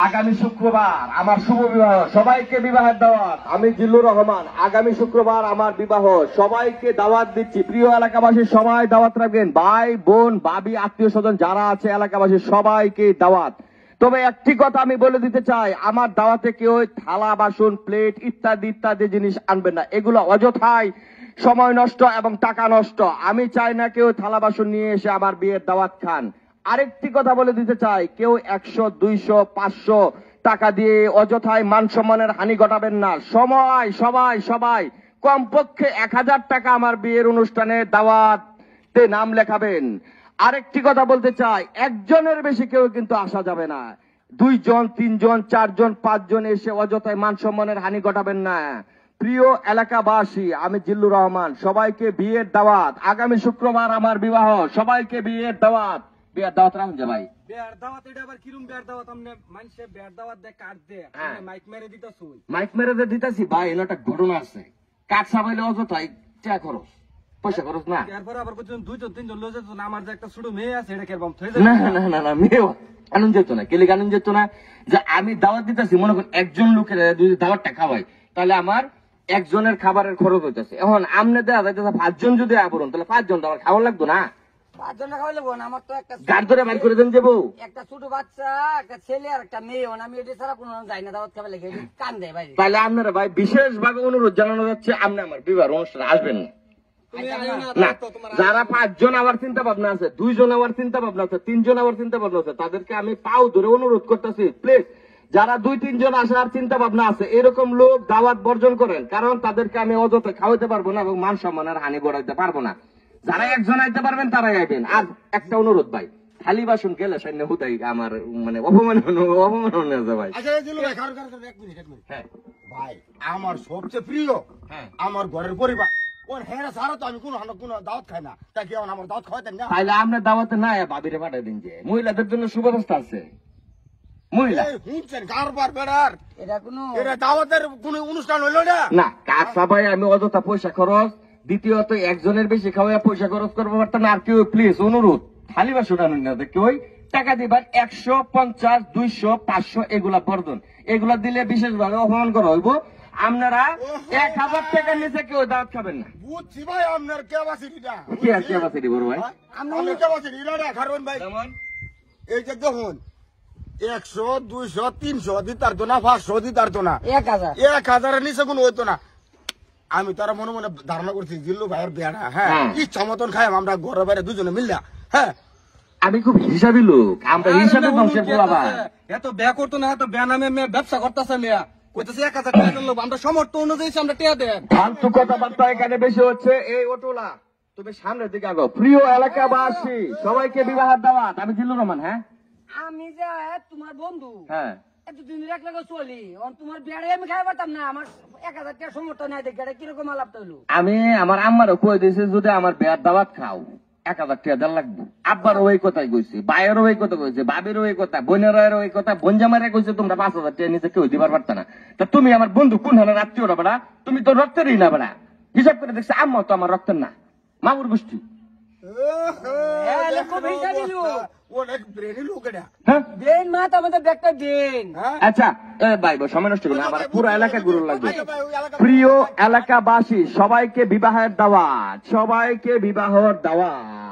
আগামী শুক্রবার আমার শুভ বিবাহ, সবাইকে বিবাহের দাওয়াত। আমি জিল্লুর রহমান। আগামী শুক্রবার আমার বিবাহ, সবাইকে দাওয়াত দিচ্ছি। প্রিয় এলাকাবাসী সবাই দাওয়াত রাখবেন, ভাই বোন ভাবি আত্মীয় স্বজন যারা আছে এলাকাবাসী সবাইকে দাওয়াত। তবে একটি কথা আমি বলে দিতে চাই, আমার দাওয়াতে কেউ থালা বাসন প্লেট ইত্যাদি ইত্যাদি জিনিস আনবেন না। এগুলো অযথাই সময় নষ্ট এবং টাকা নষ্ট। আমি চাই না কেউ থালা বাসন নিয়ে এসে আমার বিয়ের দাওয়াত খান। আরেকটি কথা বলে দিতে চাই, কেউ 100, 200, 500 টাকা দিয়ে অযথায় মান সম্মানের হানি ঘটাবেন না। সবাই কমপক্ষে 1000 টাকা আমার বিয়ের অনুষ্ঠানে দাওয়াতে নাম লেখাবেন। আরেকটি কথা বলতে চাই, একজনের বেশি কেউ কিন্তু আসা যাবে না। 2 জন 3 জন 4 জন 5 জন এসে অযথায় মান সম্মানের হানি ঘটাবেন না। প্রিয় এলাকাবাসী, আমি জিল্লুর রহমান, সবাইকে বিয়ের দাওয়াত। আগামী শুক্রবার আমার বিবাহ, সবাইকে বিয়ের দাওয়াত। বিয়ের দাওয়াত রাখুন ভাই। বিয়ার দাওয়াত এটা আবার কিরম বিয়ার দাওয়াত? আমনে মানুষে বিয়ার দাওয়াত দে কাট দে, মাইক মেরে দিতাছুই। মাইক মেরে দিতাছি ভাই, এর একটা ঘটনা আছে। কাট সাবাইলে অযথাই টাকা খরচ, পয়সা খরচ না। এরপর আবার কইছেন 2 জন 3 জন লয়ে যেত না। আমার যে একটা ছোট মেয়ে আছে এটা কেরকম থই না মেয়ে আনন্দ যেত না। কেলে আনন্দ যেত না যে আমি দাওয়াত দিতেছি, মনে করেন একজন লোকের যদি দাওয়াতটা খাওয়াই তাহলে আমার একজনের খাবারের খরচ হইতেছে। এখন আমনে দেওয়া যাইতেছে 5 জন যদি আবরণ, তাহলে 5 জন তো আমার খাওয়া লাগতো না। 5 জন খাওয়াইলে বোন, আমার তো একটা গাড় ধরে বাইর করে দেন যাবো। একটা ছোট বাচ্চা, একটা ছেলে আর একটা মেয়ে। আমি এটি ছাড়া কোনো যাই না দাওয়াত খাবে লেগে কান দেয় ভাই। তাহলে আপনারা ভাই বিশেষ ভাবে অনুরোধ জানানো যাচ্ছে, আপনি আমার বিবাহ অনুষ্ঠানে আসবেন না। যারা 5 জন আবার চিন্তা ভাবনা আছে, 2 জন আবার চিন্তা ভাবনা আছে, 3 জন আবার চিন্তা ভাবনা আছে, তাদেরকে আমি পাও ধরে অনুরোধ করতেছি, প্লিজ যারা 2-3 জন আসার চিন্তা ভাবনা আছে এরকম লোক দাওয়াত বর্জন করেন। কারণ তাদেরকে আমি অযথা খাওয়াইতে পারবো না এবং মান সম্মানের হানি ঘটাইতে পারবো না। যারা একজন আইতে পারবেন তারাই আইবেন। আর একটা অনুরোধ ভাই, থালি বাসন গেলে সাইনে হুদাই আমার মানে অপমান আছে ভাই। আচ্ছা দিলু ভাই, কারণ 1 মিনিট। হ্যাঁ ভাই, আমার সবচেয়ে প্রিয় আমার ঘরের পরিবার। ওর হেরা সারা তো আমি কোনো দাওয়াত খাই না, তাই কি আমার দাওয়াত খাওয়াতেন না? তাইলে আমরা দাওয়াতে না ভাবিরে পাঠাই দিন, যে মহিলাদের জন্য সুব্যবস্থা আছে। মহিলা শুনছেন কারবার বেড়ার, এটা দাওয়াতের কোন অনুষ্ঠান হইল না। না কাজটা ভাই, আমি অযথা পয়সা খরচ, দ্বিতীয়ত একজনের বেশি খাওয়া পয়সা খরচ করবো পারতাম না। আর কেউ প্লিজ অনুরোধ, থালি বাসন আনুন না, কেউ টাকা দিবার 150, 200, 500 এগুলা বর্ধন, এগুলা দিলে বিশেষ ভাবে অপমান করা হইব। আপনারা 1000 টাকার নিচে কেউ দাওয়াত খাবেন না। বুঝছি ভাই আপনার ক্যাপাসিটিটা। কি আর ক্যাপাসিটি বড় ভাই? আমি ক্যাপাসিটি না কারণ ভাই এই যে দেখুন 100, 200, 300 দিতার তো না, 500 দিতার তো না, 1000 নিচে কোনো হইতো না। আমি তারা মনে মনে ধারণা করছি জিল্লু ভাইয়ের বিয়াটা, হ্যাঁ ইচ্ছা মতন খাই আমরা ঘরে বাইরে দুজনে মিললা। হ্যাঁ আমি খুব হিসাবি লোক, আমরা হিসাবে বংশের পোলাবা। এত ব্যয় করতো না, এত ব্যয় নামে মেয়ে ব্যবসা করতেছে। মেয়া কইতেছে 1000 টাকা লোক, আমরা সমর্থ অনুযায়ী আমরা টিয়া দেন। ফালতু কথাবার্তা এখানে বেশি হচ্ছে। এই অটোলা তুমি সামনের দিকে আগো। প্রিয় এলাকাবাসী সবাইকে বিবাহের দাওয়াত। আমি জিল্লুর রহমান। হ্যাঁ আমি যে তোমার বন্ধু, হ্যাঁ এতদিন রাখলে চলি, তোমার বিয়ারে আমি খাই পারতাম না। আমার 1000 টাকা সমর্থন নাই দেখে কিরকম আলাপ হইলো। আমি আমার আম্মারও কই দিয়েছি, যদি আমার বিয়ার দাওয়াত খাও 1000 টাকা দেওয়া লাগবে। আব্বারও ওই কথাই কইছে, ভাইয়েরও ওই কথা কইছে, ভাবিরও ওই কথা, বোনেরও ওই কথা, বোনজামারে কইছে তোমরা 5000 টাকা নিচে কেউ দিবার পারত না। তা তুমি আমার বন্ধু কোন হানের আত্মীয় বেড়া? তুমি তো রক্তেরই না বেড়া। হিসাব করে দেখছি আম্মা তো আমার রক্তের না, মামুর গোষ্ঠী। আচ্ছা ভাই সময় নষ্ট করুন, আমার পুরো এলাকা গুলো লাগবে। প্রিয় এলাকাবাসী সবাইকে বিবাহের দাওয়াত, সবাইকে বিবাহের দাওয়াত।